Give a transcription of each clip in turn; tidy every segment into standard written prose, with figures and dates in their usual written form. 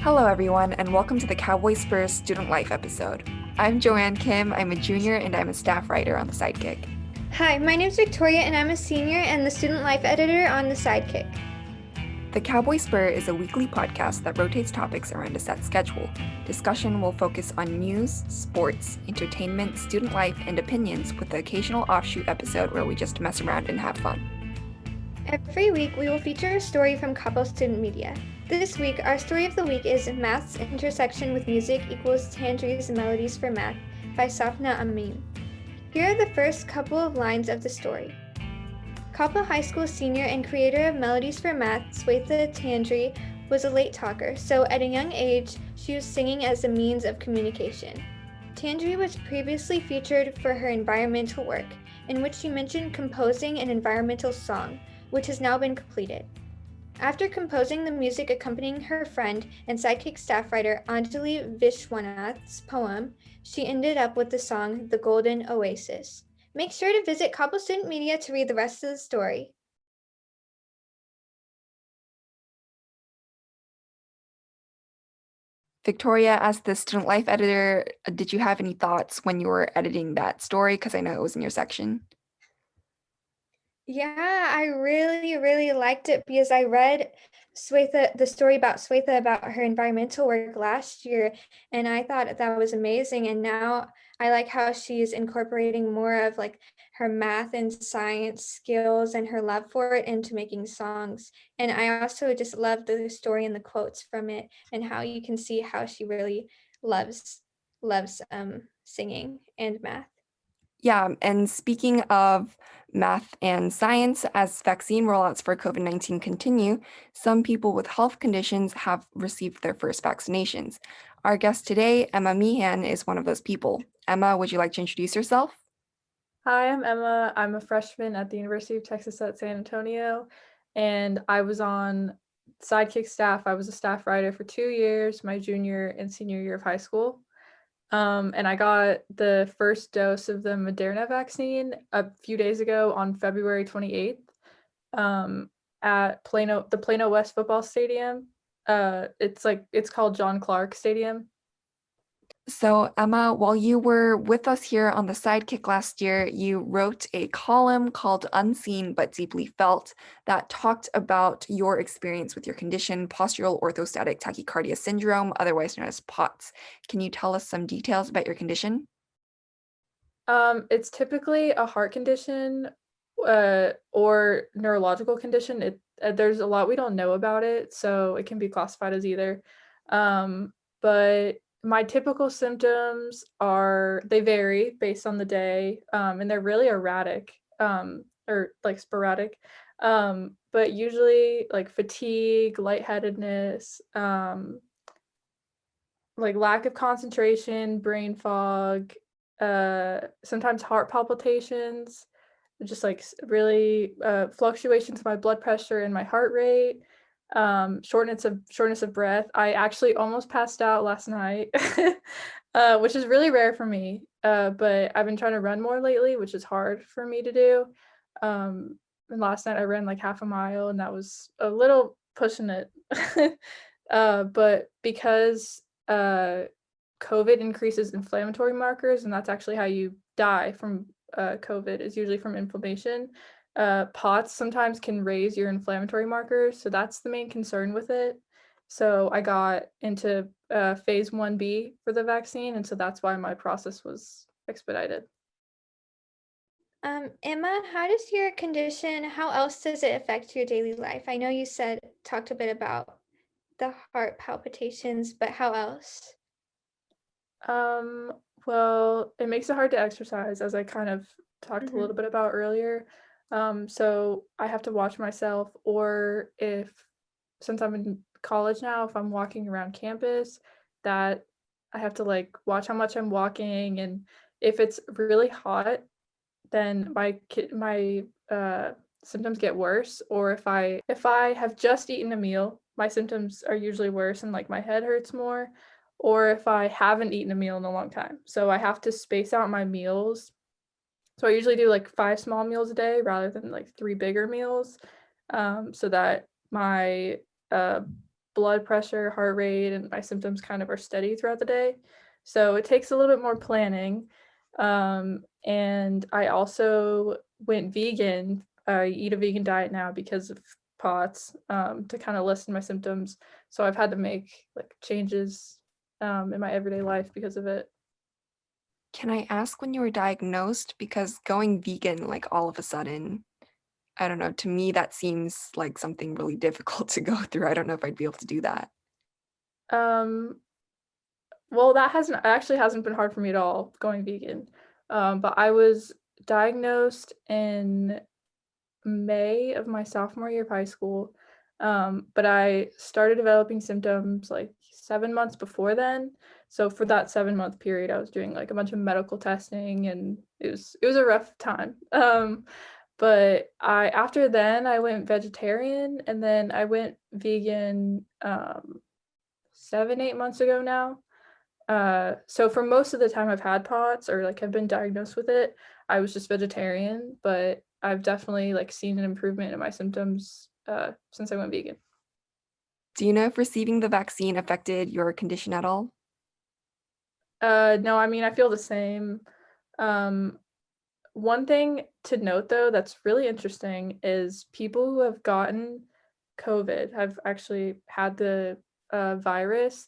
Hello, everyone, and welcome to the Cowboy Spur Student Life episode. I'm Joanne Kim, I'm a junior, and I'm a staff writer on The Sidekick. Hi, my name is Victoria, and I'm a senior and the student life editor on The Sidekick. The Cowboy Spur is a weekly podcast that rotates topics around a set schedule. Discussion will focus on news, sports, entertainment, student life, and opinions, with the occasional offshoot episode where we just mess around and have fun. Every week, we will feature a story from Cowboy Student Media. This week, our story of the week is Math's Intersection with Music Equals Tangerines and Melodies for Math by Sapna Amin. Here are the first couple of lines of the story. Kappa High School senior and creator of Melodies for Math, Swetha Tandri, was a late talker, so at a young age, she was singing as a means of communication. Tandri was previously featured for her environmental work, in which she mentioned composing an environmental song, which has now been completed. After composing the music accompanying her friend and sidekick staff writer Anjali Vishwanath's poem, she ended up with the song The Golden Oasis. Make sure to visit Cobble Student Media to read the rest of the story. Victoria, as the student life editor, did you have any thoughts when you were editing that story? Because I know it was in your section. Yeah, I really liked it because I read the story about Swetha about her environmental work last year, and I thought that was amazing. And now I like how she's incorporating more of like her math and science skills and her love for it into making songs. And I also just love the story and the quotes from it and how you can see how she really loves singing and math. Yeah, and speaking of math and science, as vaccine rollouts for COVID-19 continue, some people with health conditions have received their first vaccinations. Our guest today, Emma Meehan, is one of those people. Emma, would you like to introduce yourself? Hi, I'm Emma. I'm a freshman at the University of Texas at San Antonio, and I was on Sidekick staff. I was a staff writer for 2 years, my junior and senior year of high school. And I got the first dose of the Moderna vaccine a few days ago on February 28th at the Plano West football stadium. It's called John Clark Stadium. So, Emma, while you were with us here on the Sidekick last year, you wrote a column called Unseen but Deeply Felt that talked about your experience with your condition, postural orthostatic tachycardia syndrome, otherwise known as POTS. Can you tell us some details about your condition? It's typically a heart condition or neurological condition. There's a lot we don't know about it, so it can be classified as either. But my typical symptoms they vary based on the day, and they're really erratic, or like sporadic. But usually like fatigue, lightheadedness, like lack of concentration, brain fog, sometimes heart palpitations, just like really fluctuations in my blood pressure and my heart rate, shortness of breath. I actually almost passed out last night, which is really rare for me. But I've been trying to run more lately, which is hard for me to do. And last night I ran like half a mile, and that was a little pushing it. But because COVID increases inflammatory markers, and that's actually how you die from COVID, is usually from inflammation. POTS sometimes can raise your inflammatory markers, so that's the main concern with it. So I got into phase 1B for the vaccine, and so that's why my process was expedited. Emma, how else does it affect your daily life? I know you talked a bit about the heart palpitations, but how else? Um, well, it makes it hard to exercise, as I kind of talked a little bit about earlier. So I have to watch myself, or since I'm in college now, if I'm walking around campus, that I have to like watch how much I'm walking, and if it's really hot, then my symptoms get worse. Or if I have just eaten a meal, my symptoms are usually worse and like my head hurts more. Or if I haven't eaten a meal in a long time, so I have to space out my meals. So I usually do like 5 small meals a day rather than like 3 bigger meals, so that my blood pressure, heart rate, and my symptoms kind of are steady throughout the day. So it takes a little bit more planning. And I also went vegan. I eat a vegan diet now because of POTS, to kind of lessen my symptoms. So I've had to make like changes in my everyday life because of it. Can I ask when you were diagnosed? Because going vegan, like all of a sudden, I don't know, to me that seems like something really difficult to go through. I don't know if I'd be able to do that. Um, well, that actually hasn't been hard for me at all going vegan. But I was diagnosed in May of my sophomore year of high school. But I started developing symptoms like 7 months before then. So for that 7 month period, I was doing like a bunch of medical testing, and it was a rough time. But I after then I went vegetarian, and then I went vegan 7, 8 months ago now. So for most of the time I've had POTS or like have been diagnosed with it, I was just vegetarian, but I've definitely like seen an improvement in my symptoms since I went vegan. Do you know if receiving the vaccine affected your condition at all? No, I mean I feel the same. Um, One thing to note though that's really interesting is people who have gotten COVID, have actually had the virus,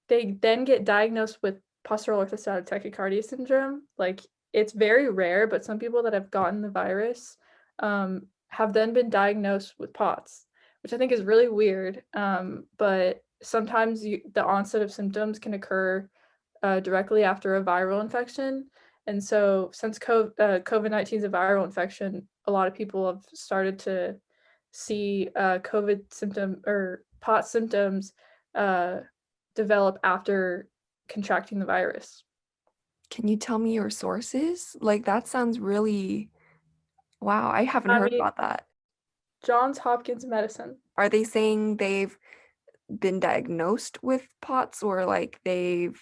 they then get diagnosed with postural orthostatic tachycardia syndrome. Like it's very rare, but some people that have gotten the virus have then been diagnosed with POTS, which I think is really weird. But sometimes the onset of symptoms can occur directly after a viral infection. And so, since COVID-19 is a viral infection, a lot of people have started to see COVID symptom or POT symptoms uh, develop after contracting the virus. Can you tell me your sources? Like that sounds really wow, I haven't I heard mean, about that. Johns Hopkins Medicine. Are they saying they've been diagnosed with POTS or like they've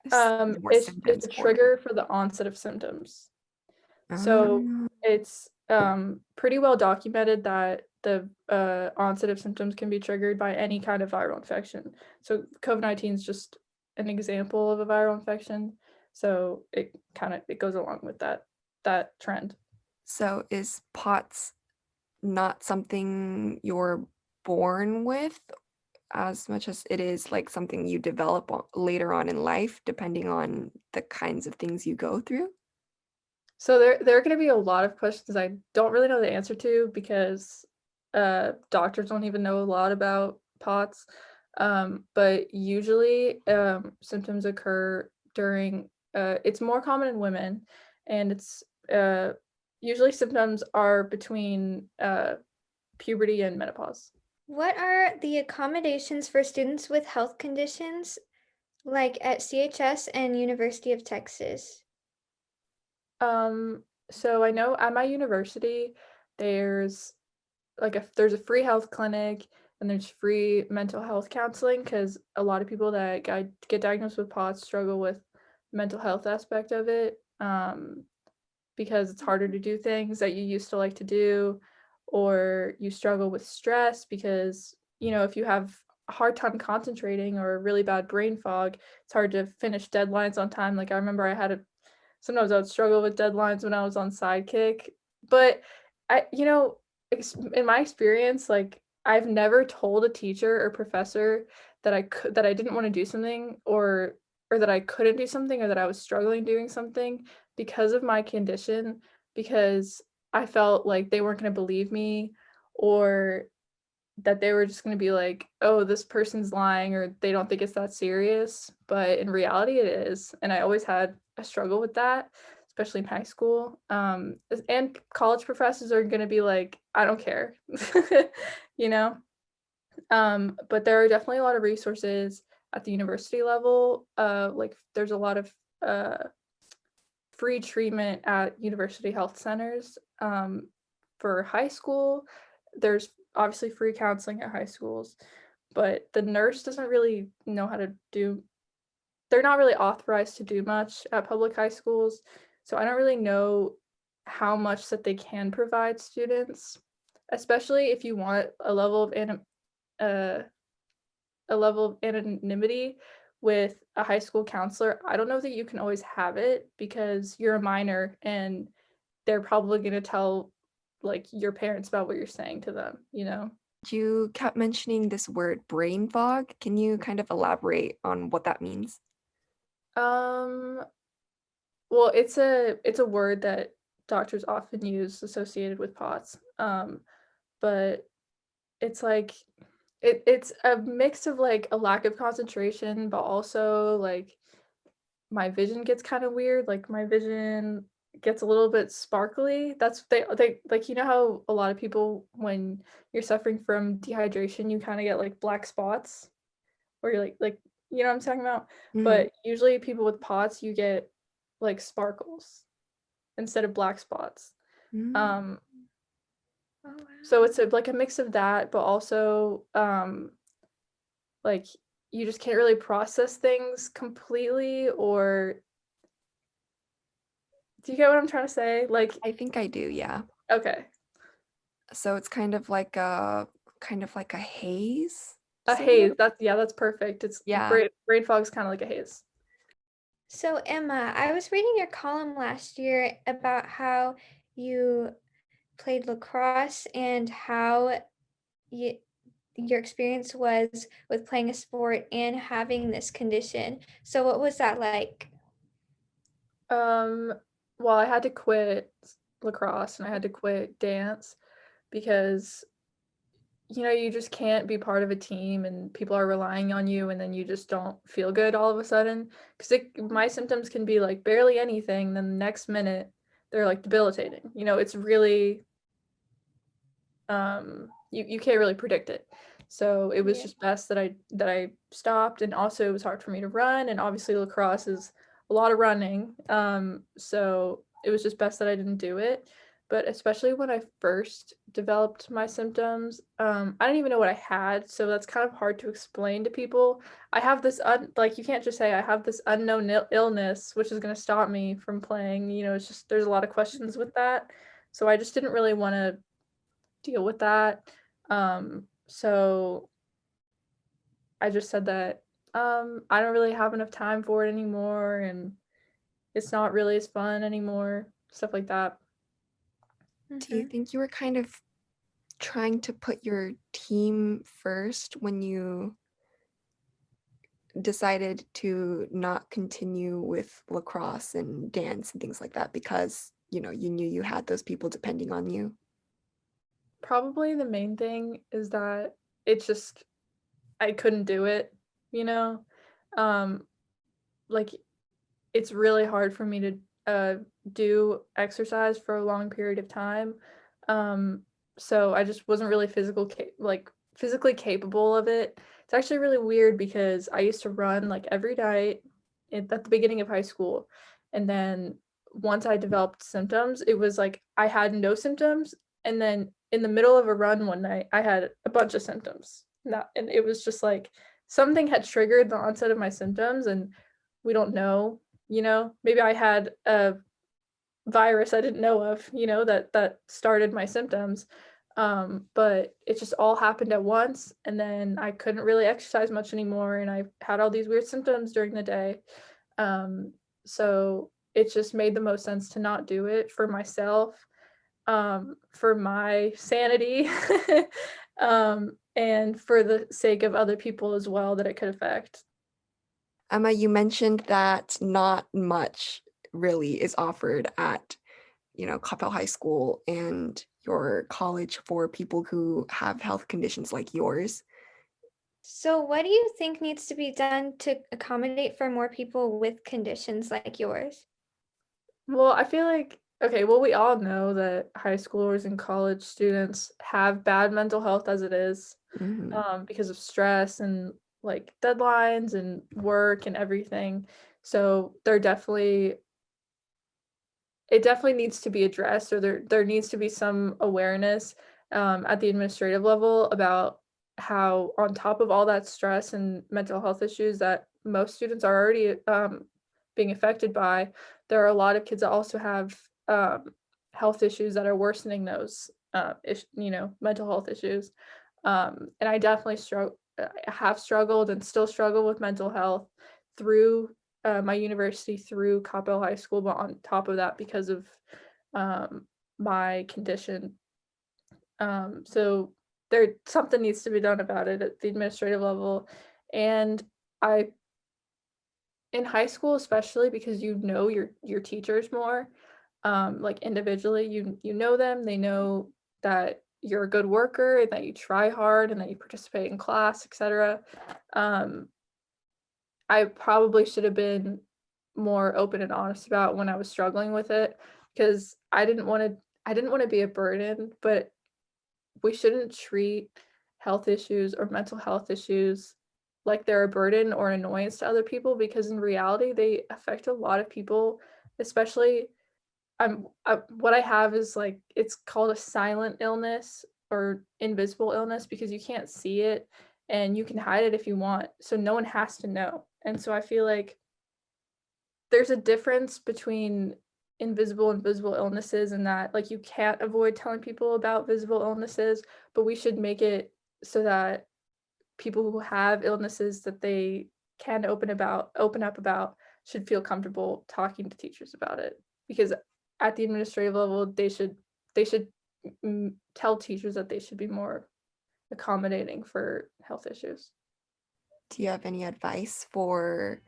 seen more It's symptoms a for it? trigger for the onset of symptoms. So Ah, it's pretty well documented that the onset of symptoms can be triggered by any kind of viral infection. So COVID-19 is just an example of a viral infection. So it goes along with that trend. so is POTS not something you're born with as much as it is like something you develop later on in life, depending on the kinds of things you go through? So there are going to be a lot of questions I don't really know the answer to because doctors don't even know a lot about POTS. But usually symptoms occur during it's more common in women, and it's usually symptoms are between puberty and menopause. What are the accommodations for students with health conditions, like at CHS and University of Texas? So I know at my university there's there's a free health clinic, and there's free mental health counseling because a lot of people that get diagnosed with POTS struggle with mental health aspect of it, because it's harder to do things that you used to like to do, or you struggle with stress because if you have a hard time concentrating or a really bad brain fog, it's hard to finish deadlines on time. Like I remember sometimes I would struggle with deadlines when I was on Sidekick, but in my experience, like I've never told a teacher or professor that I didn't want to do something, or that I couldn't do something, or that I was struggling doing something because of my condition, because I felt like they weren't going to believe me, or that they were just going to be like, oh, this person's lying, or they don't think it's that serious. But in reality, it is. And I always had a struggle with that, especially in high school. And college professors are going to be like, I don't care, you know? But there are definitely a lot of resources at the university level. Like there's a lot of free treatment at university health centers. For high school, there's obviously free counseling at high schools, but the nurse doesn't really know how to do, they're not really authorized to do much at public high schools. So I don't really know how much that they can provide students, especially if you want a level of uh, a level of anonymity with a high school counselor. I don't know that you can always have it because you're a minor and they're probably going to tell like your parents about what you're saying to them, you know? You kept mentioning this word brain fog. Can you kind of elaborate on what that means? Um, well, it's a word that doctors often use associated with POTS. But it's like it's a mix of like a lack of concentration, but also like my vision gets kind of weird. Like my vision gets a little bit sparkly. That's they like you know how a lot of people when you're suffering from dehydration, you kind of get like black spots where you're like you know what I'm talking about? Mhm. But usually people with POTS, you get like sparkles instead of black spots. Mm. Um Oh, so wow. it's like a mix of that, but also like you just can't really process things completely or do you get what I'm trying to say? Like I think I do, yeah. okay. So it's kind of like a haze, A sort haze. of? That's perfect. It's Yeah. brain fog's kind of like a haze. So, Emma, I was reading your column last year about how you played lacrosse and how you, your experience was with playing a sport and having this condition. So, what was that like? Um well, I had to quit lacrosse and I had to quit dance because you know, you just can't be part of a team and people are relying on you and then you just don't feel good all of a sudden. Because my symptoms can be like barely anything, then the next minute they're like debilitating. You know, it's really you can't really predict it. So it was Yeah. just best that I stopped, and also it was hard for me to run, and obviously lacrosse is a lot of running. So it was just best that I didn't do it. But especially when I first developed my symptoms, I didn't even know what I had, so that's kind of hard to explain to people. I have this like you can't just say I have this unknown illness which is going to stop me from playing. You know, it's just there's a lot of questions with that. So I just didn't really want to deal with that. So I just said that I don't really have enough time for it anymore and it's not really as fun anymore, stuff like that. Do you Mm-hmm. think you were kind of trying to put your team first when you decided to not continue with lacrosse and dance and things like that because, you knew you had those people depending on you? Probably the main thing is that it's just I couldn't do it, you know? Um like it's really hard for me to do exercise for a long period of time. Um, so I just wasn't really physically capable of it. It's actually really weird because I used to run like every night at the beginning of high school, and then once I developed symptoms, it was like I had no symptoms, and then in the middle of a run one night, I had a bunch of symptoms. And it was just like something had triggered the onset of my symptoms, and we don't know, you know, maybe I had a virus I didn't know of, you know, that started my symptoms. But it just all happened at once, and then I couldn't really exercise much anymore, and I had all these weird symptoms during the day. Um, so it just made the most sense to not do it for myself, for my sanity, and for the sake of other people as well that it could affect. Emma, you mentioned that not much really is offered at, Coppell High School and your college for people who have health conditions like yours. So, what do you think needs to be done to accommodate for more people with conditions like yours? Well, I feel like okay, well, we all know that high schoolers and college students have bad mental health as it is, Mhm. because of stress and like deadlines and work and everything. So it definitely needs to be addressed, or there needs to be some awareness at the administrative level about how on top of all that stress and mental health issues that most students are already being affected by, there are a lot of kids that also have health issues that are worsening those you know, mental health issues. And I definitely have struggled and still struggle with mental health through my university, through Capo High School, but on top of that, because of my condition. So there something needs to be done about it at the administrative level. And I in high school, especially because you know your teachers more, like individually, you know them, they know that you're a good worker and that you try hard and that you participate in class, etc. Um, I probably should have been more open and honest about when I was struggling with it, because I didn't want to be a burden, but we shouldn't treat health issues or mental health issues like they're a burden or annoyance to other people, because in reality they affect a lot of people, especially what I have is like it's called a silent illness or invisible illness because you can't see it and you can hide it if you want. So no one has to know. And so I feel like there's a difference between invisible and visible illnesses, and that like you can't avoid telling people about visible illnesses, but we should make it so that people who have illnesses that they can open up about should feel comfortable talking to teachers about it, because at the administrative level they should tell teachers that they should be more accommodating for health issues. Do you have any advice for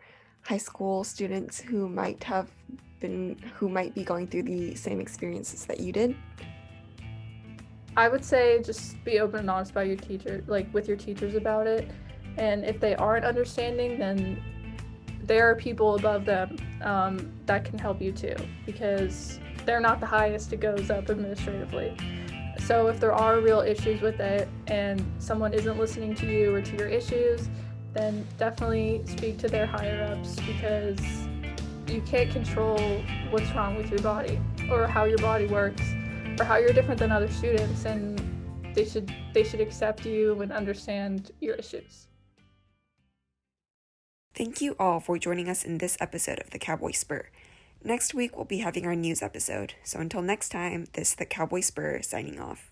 high school students who might be going through the same experiences that you did? I would say just be open and honest about your teacher, like with your teachers about it. And if they aren't understanding, then there are people above them that can help you too, because they're not the highest, it goes up administratively. So if there are real issues with it and someone isn't listening to you or to your issues, then definitely speak to their higher ups, because you can't control what's wrong with your body or how your body works or how you're different than other students, and they should accept you and understand your issues. Thank you all for joining us in this episode of the Cowboy Spur. Next week we'll be having our news episode, so until next time, this is the Cowboy Spur signing off.